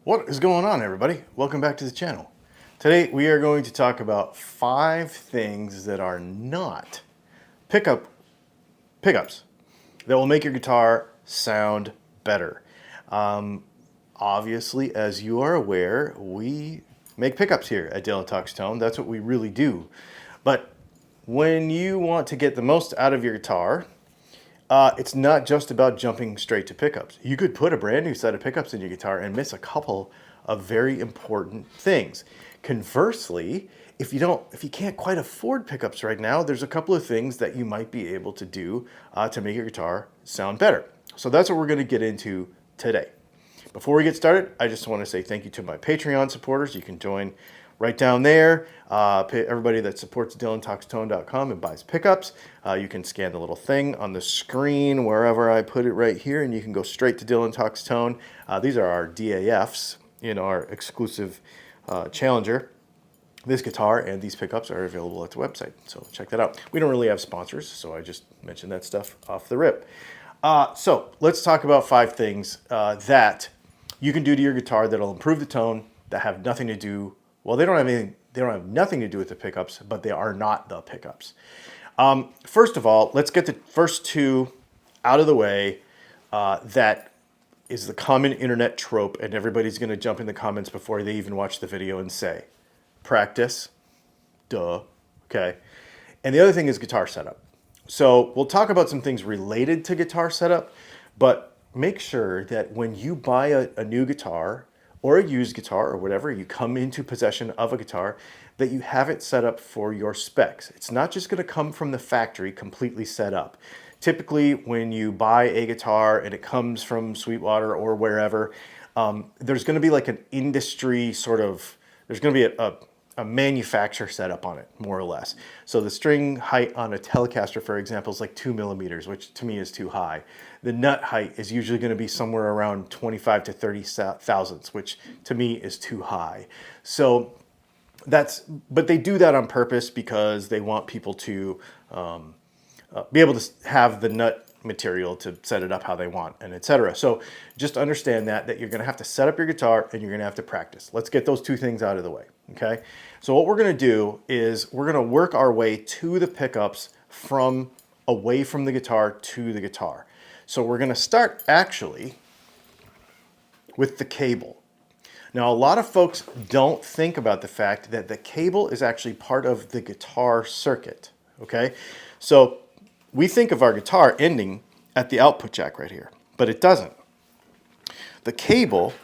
What is going on, everybody? Welcome back to the channel. Today we are going to talk about 5 things that are not pickups that will make your guitar sound better. Obviously, as you are aware, we make pickups here at Dylan Talks Tone. That's what we really do. But when you want to get the most out of your guitar, it's not just about jumping straight to pickups. You could put a brand new set of pickups in your guitar and miss a couple of very important things. Conversely, if you can't quite afford pickups right now, there's a couple of things that you might be able to do to make your guitar sound better. So that's what we're going to get into today. Before we get started, I just want to say thank you to my Patreon supporters. You can join right down there. Everybody that supports DylanTalksTone.com and buys pickups, you can scan the little thing on the screen wherever I put it right here, and you can go straight to Dylan Talks Tone. These are our DAFs, our exclusive Challenger. This guitar and these pickups are available at the website, so check that out. We don't really have sponsors, so I just mentioned that stuff off the rip. So let's talk about 5 things that you can do to your guitar that'll improve the tone, that have nothing to do. Well, they don't have nothing to do with the pickups, but they are not the pickups. First of all, let's get the first 2 out of the way. That is the common internet trope, and everybody's going to jump in the comments before they even watch the video and say, practice, duh, okay? And the other thing is guitar setup. So we'll talk about some things related to guitar setup, but make sure that when you buy a new guitar or a used guitar or whatever, you come into possession of a guitar, that you have it set up for your specs. It's not just going to come from the factory completely set up. Typically, when you buy a guitar and it comes from Sweetwater or wherever, there's going to be like an industry there's going to be a manufacturer setup on it, more or less. So the string height on a Telecaster, for example, is like 2 millimeters, which to me is too high. The nut height is usually going to be somewhere around 25 to 30 thousandths, which to me is too high. So but they do that on purpose because they want people to be able to have the nut material to set it up how they want, and etc. So just understand that you're going to have to set up your guitar and you're going to have to practice. Let's get those 2 things out of the way, okay? So what we're going to do is we're going to work our way to the pickups from away from the guitar to the guitar. So we're going to start actually with the cable. Now, a lot of folks don't think about the fact that the cable is actually part of the guitar circuit, okay? So we think of our guitar ending at the output jack right here, but it doesn't. The cable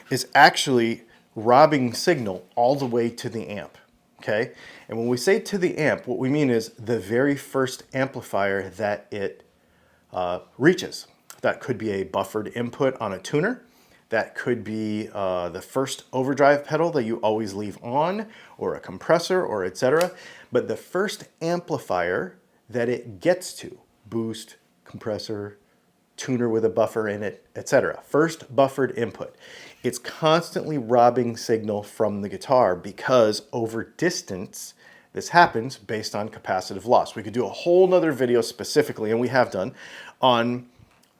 is actually robbing signal all the way to the amp, okay? And when we say to the amp, what we mean is the very first amplifier that it reaches. That could be a buffered input on a tuner. That could be the first overdrive pedal that you always leave on, or a compressor, or etc. But the first amplifier that it gets to, boost, compressor, tuner with a buffer in it, etc. First buffered input. It's constantly robbing signal from the guitar because over distance, this happens based on capacitive loss. We could do a whole nother video specifically, and we have done, on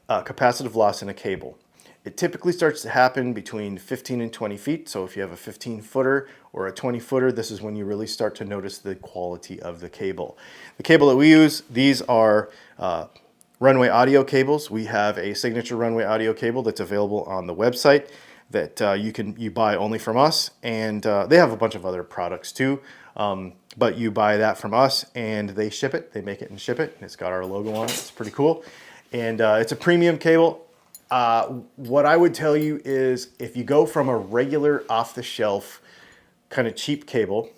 capacitive loss in a cable. It typically starts to happen between 15 and 20 feet. So if you have a 15-footer or a 20-footer, this is when you really start to notice the quality of the cable. The cable that we use, these are Runway audio cables. We have a signature Runway audio cable that's available on the website that you buy only from us. And they have a bunch of other products too. But you buy that from us and they ship it. They make it and ship it. And it's got our logo on it. It's pretty cool. And it's a premium cable. What I would tell you is if you go from a regular off-the-shelf kind of cheap cable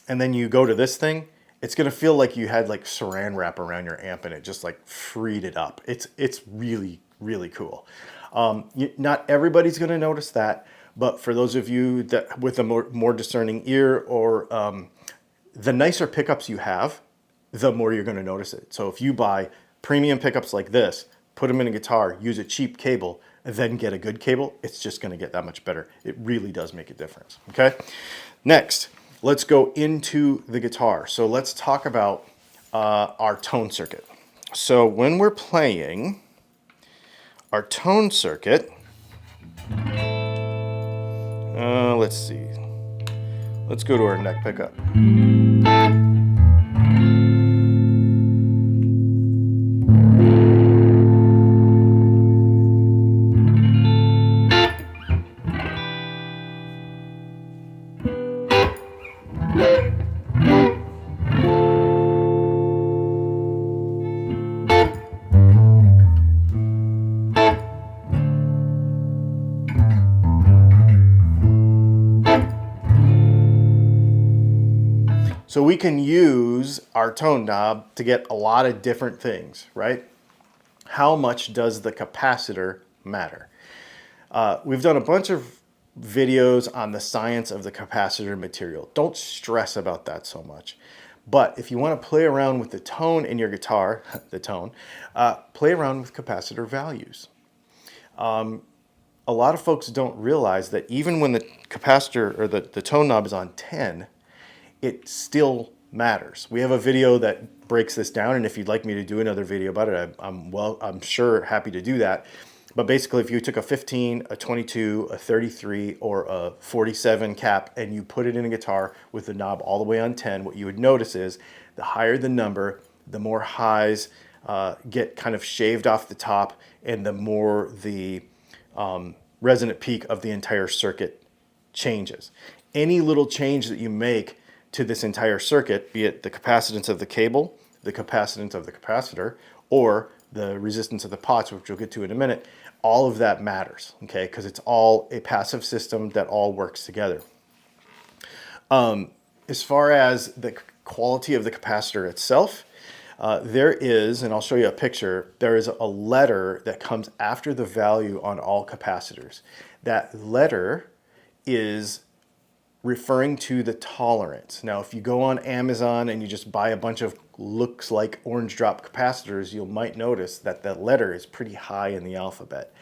and then you go to this thing, it's going to feel like you had like saran wrap around your amp and it just like freed it up. It's really, really cool. Not everybody's going to notice that, but for those of you that with a more discerning ear, or the nicer pickups you have, the more you're going to notice it. So if you buy premium pickups like this, put them in a guitar, use a cheap cable, and then get a good cable, it's just going to get that much better. It really does make a difference, okay? Next, let's go into the guitar. So let's talk about our tone circuit. So when we're playing our tone circuit, let's see. Let's go to our neck pickup. So we can use our tone knob to get a lot of different things, right? How much does the capacitor matter? We've done a bunch of videos on the science of the capacitor material. Don't stress about that so much. But if you want to play around with the tone in your guitar, play around with capacitor values. A lot of folks don't realize that even when the capacitor or the tone knob is on 10, it still matters. We have a video that breaks this down, and if you'd like me to do another video about it, I'm sure happy to do that. But basically, if you took a 15, a 22, a 33, or a 47 cap, and you put it in a guitar with the knob all the way on 10, what you would notice is the higher the number, the more highs get kind of shaved off the top, and the more the resonant peak of the entire circuit changes. Any little change that you make to this entire circuit, be it the capacitance of the cable, the capacitance of the capacitor, or the resistance of the pots, which we'll get to in a minute, all of that matters, okay? Because it's all a passive system that all works together. As far as the quality of the capacitor itself, there is, and I'll show you a picture, there is a letter that comes after the value on all capacitors. That letter is referring to the tolerance. Now, if you go on Amazon and you just buy a bunch of looks like orange drop capacitors, you might notice that the letter is pretty high in the alphabet.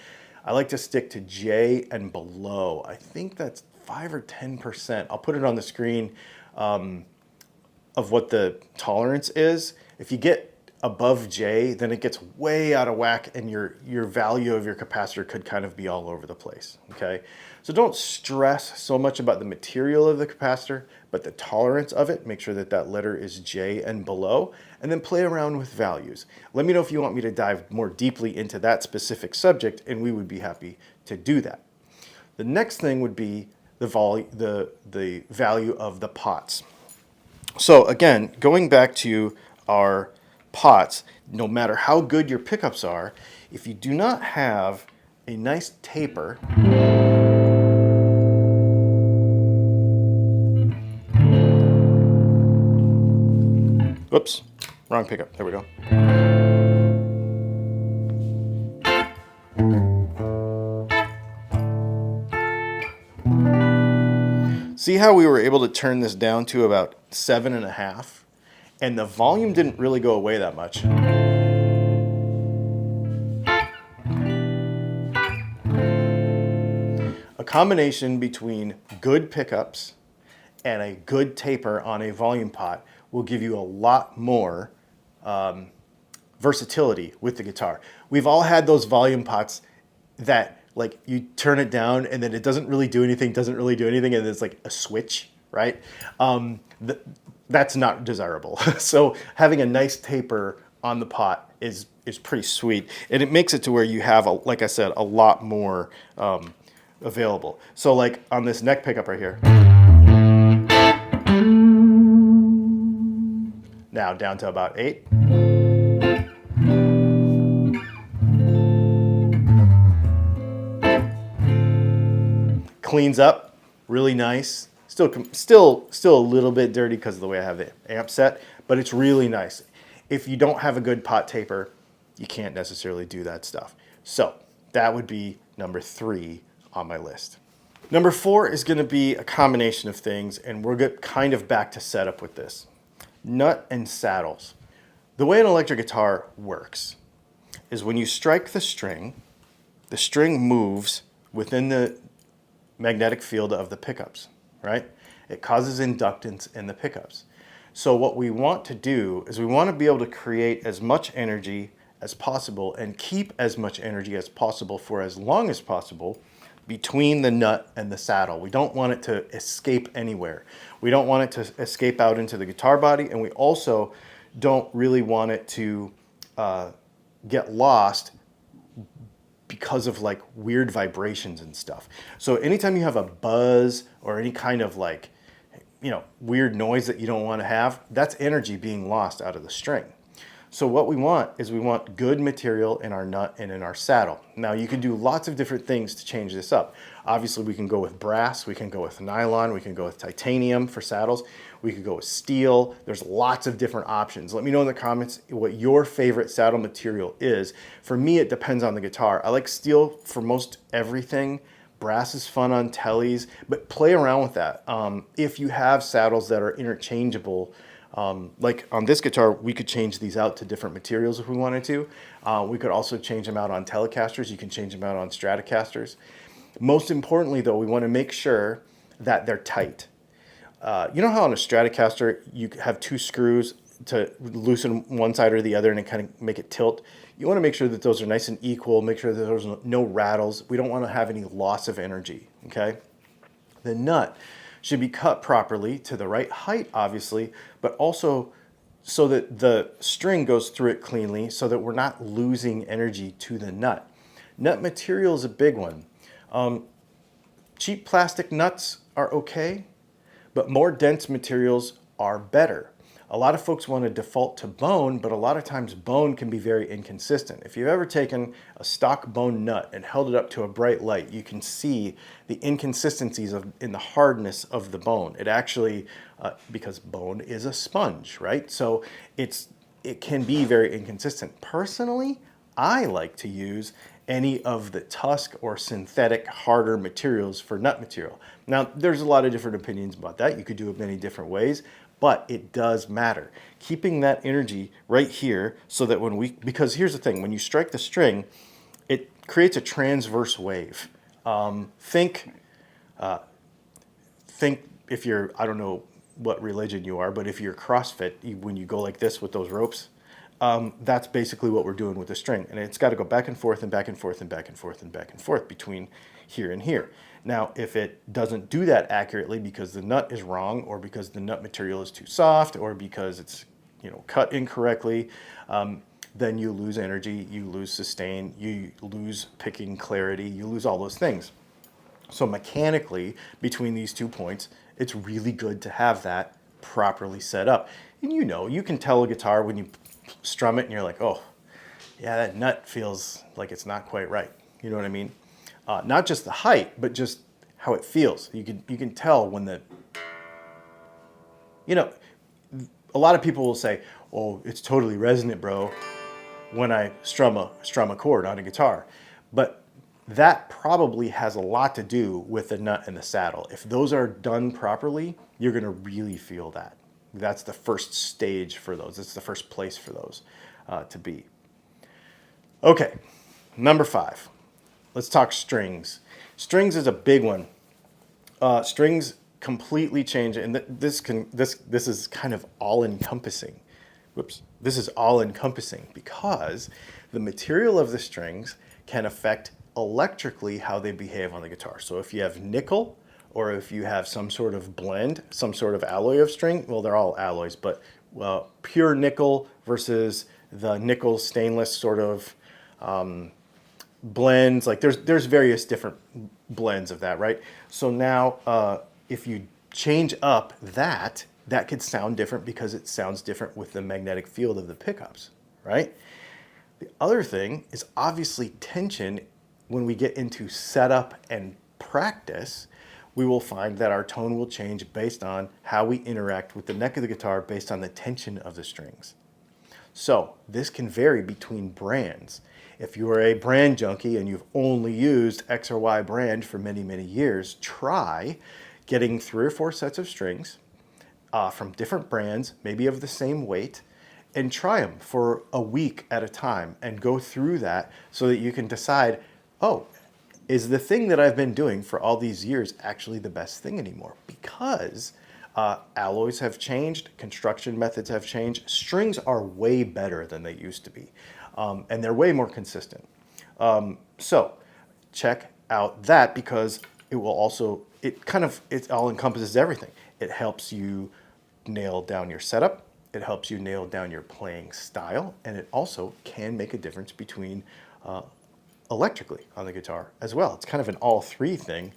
I like to stick to J and below. I think that's 5 or 10%. I'll put it on the screen of what the tolerance is. If you get above J, then it gets way out of whack, and your value of your capacitor could kind of be all over the place, okay? So don't stress so much about the material of the capacitor, but the tolerance of it. Make sure that that letter is J and below, and then play around with values. Let me know if you want me to dive more deeply into that specific subject, and we would be happy to do that. The next thing would be the value of the pots. So again, going back to our pots, no matter how good your pickups are, if you do not have a nice taper, whoops, wrong pickup, there we go. See how we were able to turn this down to about 7.5? And the volume didn't really go away that much. A combination between good pickups and a good taper on a volume pot will give you a lot more versatility with the guitar. We've all had those volume pots that like you turn it down and then it doesn't really do anything, and it's like a switch, right? That's not desirable. So having a nice taper on the pot is pretty sweet, and it makes it to where you have, like I said, a lot more available. So like on this neck pickup right here, now down to about 8. Cleans up, really nice. Still a little bit dirty because of the way I have the amp set, but it's really nice. If you don't have a good pot taper, you can't necessarily do that stuff. So that would be number 3 on my list. Number 4 is going to be a combination of things, and we'll get kind of back to setup with this. Nut and saddles. The way an electric guitar works is when you strike the string moves within the magnetic field of the pickups, right? It causes inductance in the pickups. So what we want to do is we want to be able to create as much energy as possible and keep as much energy as possible for as long as possible, between the nut and the saddle. We don't want it to escape anywhere. We don't want it to escape out into the guitar body, and we also don't really want it to get lost because of like weird vibrations and stuff. So anytime you have a buzz or any kind of like, weird noise that you don't want to have, that's energy being lost out of the string. So what we want is we want good material in our nut and in our saddle. Now you can do lots of different things to change this up. Obviously we can go with brass, we can go with nylon, we can go with titanium for saddles, we could go with steel. There's lots of different options. Let me know in the comments what your favorite saddle material is. For me, it depends on the guitar. I like steel for most everything. Brass is fun on tellies, but play around with that. If you have saddles that are interchangeable, like on this guitar, we could change these out to different materials if we wanted to. We could also change them out on Telecasters. You can change them out on Stratocasters. Most importantly, though, we want to make sure that they're tight. You know how on a Stratocaster, you have two screws to loosen one side or the other and it kind of make it tilt? You want to make sure that those are nice and equal, make sure that there's no rattles. We don't want to have any loss of energy, okay? The nut should be cut properly to the right height, obviously, but also so that the string goes through it cleanly so that we're not losing energy to the nut. Nut material is a big one. Cheap plastic nuts are okay, but more dense materials are better. A lot of folks want to default to bone, but a lot of times bone can be very inconsistent. If you've ever taken a stock bone nut and held it up to a bright light, you can see the inconsistencies in the hardness of the bone. It actually, because bone is a sponge, right? So it can be very inconsistent. Personally, I like to use any of the tusk or synthetic harder materials for nut material. Now, there's a lot of different opinions about that. You could do it many different ways, but it does matter. Keeping that energy right here so that because here's the thing, when you strike the string, it creates a transverse wave. Think if you're, I don't know what religion you are, but if you're CrossFit, when you go like this with those ropes, that's basically what we're doing with the string. And it's got to go back and forth and back and forth and back and forth and back and forth between here and here. Now, if it doesn't do that accurately because the nut is wrong or because the nut material is too soft or because it's cut incorrectly, then you lose energy, you lose sustain, you lose picking clarity, you lose all those things. So mechanically, between these 2 points, it's really good to have that properly set up. And you can tell a guitar when you strum it and you're like, oh, yeah, that nut feels like it's not quite right. You know what I mean? Not just the height, but just how it feels. You can tell when a lot of people will say, oh, it's totally resonant, bro, when I strum a chord on a guitar. But that probably has a lot to do with the nut and the saddle. If those are done properly, you're going to really feel that. That's the first stage for those. It's the first place for those to be. Okay, number 5. Let's talk strings. Strings is a big one. Strings completely change, and this is kind of all-encompassing. Whoops. This is all-encompassing because the material of the strings can affect electrically how they behave on the guitar. So if you have nickel, or if you have some sort of blend, some sort of alloy of string, well, they're all alloys, but pure nickel versus the nickel stainless sort of blends, like there's various different blends of that, right? So now if you change up that could sound different because it sounds different with the magnetic field of the pickups, right? The other thing is obviously tension. When we get into setup and practice, we will find that our tone will change based on how we interact with the neck of the guitar based on the tension of the strings. So this can vary between brands. If you are a brand junkie and you've only used X or Y brand for many, many years, try getting 3 or 4 sets of strings from different brands, maybe of the same weight, and try them for a week at a time and go through that so that you can decide, oh, is the thing that I've been doing for all these years actually the best thing anymore? Because alloys have changed, construction methods have changed, strings are way better than they used to be, and they're way more consistent. So check out that because it will also, it all encompasses everything. It helps you nail down your setup. It helps you nail down your playing style. And it also can make a difference between electrically on the guitar as well. It's kind of an all three thing.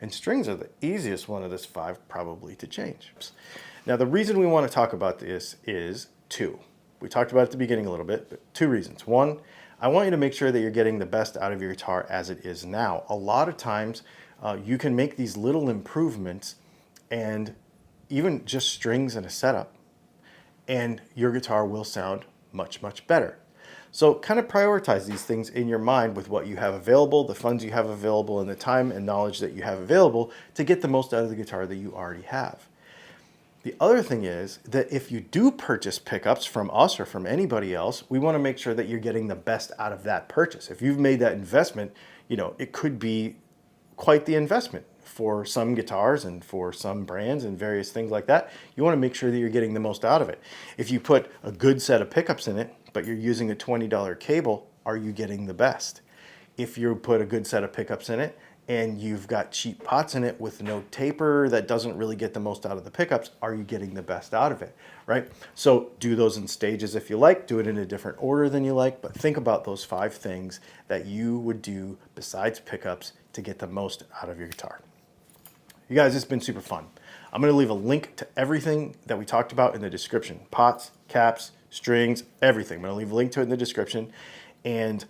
And strings are the easiest one of this 5 probably to change. Now the reason we want to talk about this is 2. We talked about it at the beginning a little bit, but 2 reasons. 1, I want you to make sure that you're getting the best out of your guitar as it is now. A lot of times you can make these little improvements and even just strings and a setup, and your guitar will sound much, much better. So kind of prioritize these things in your mind with what you have available, the funds you have available, and the time and knowledge that you have available to get the most out of the guitar that you already have. The other thing is that if you do purchase pickups from us or from anybody else, we want to make sure that you're getting the best out of that purchase. If you've made that investment, it could be quite the investment for some guitars and for some brands and various things like that. You want to make sure that you're getting the most out of it. If you put a good set of pickups in it, but you're using a $20 cable, are you getting the best? If you put a good set of pickups in it and you've got cheap pots in it with no taper that doesn't really get the most out of the pickups, are you getting the best out of it, right? So do those in stages if you like, do it in a different order than you like, but think about those 5 things that you would do besides pickups to get the most out of your guitar. You guys, it's been super fun. I'm gonna leave a link to everything that we talked about in the description. Pots, caps, strings, everything. I'm gonna leave a link to it in the description, and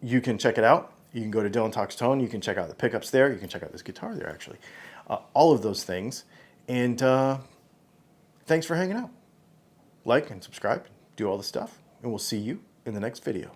you can check it out. You can go to Dylan Talks Tone. You can check out the pickups there. You can check out this guitar there, actually. All of those things. And thanks for hanging out. Like and subscribe. Do all the stuff. And we'll see you in the next video.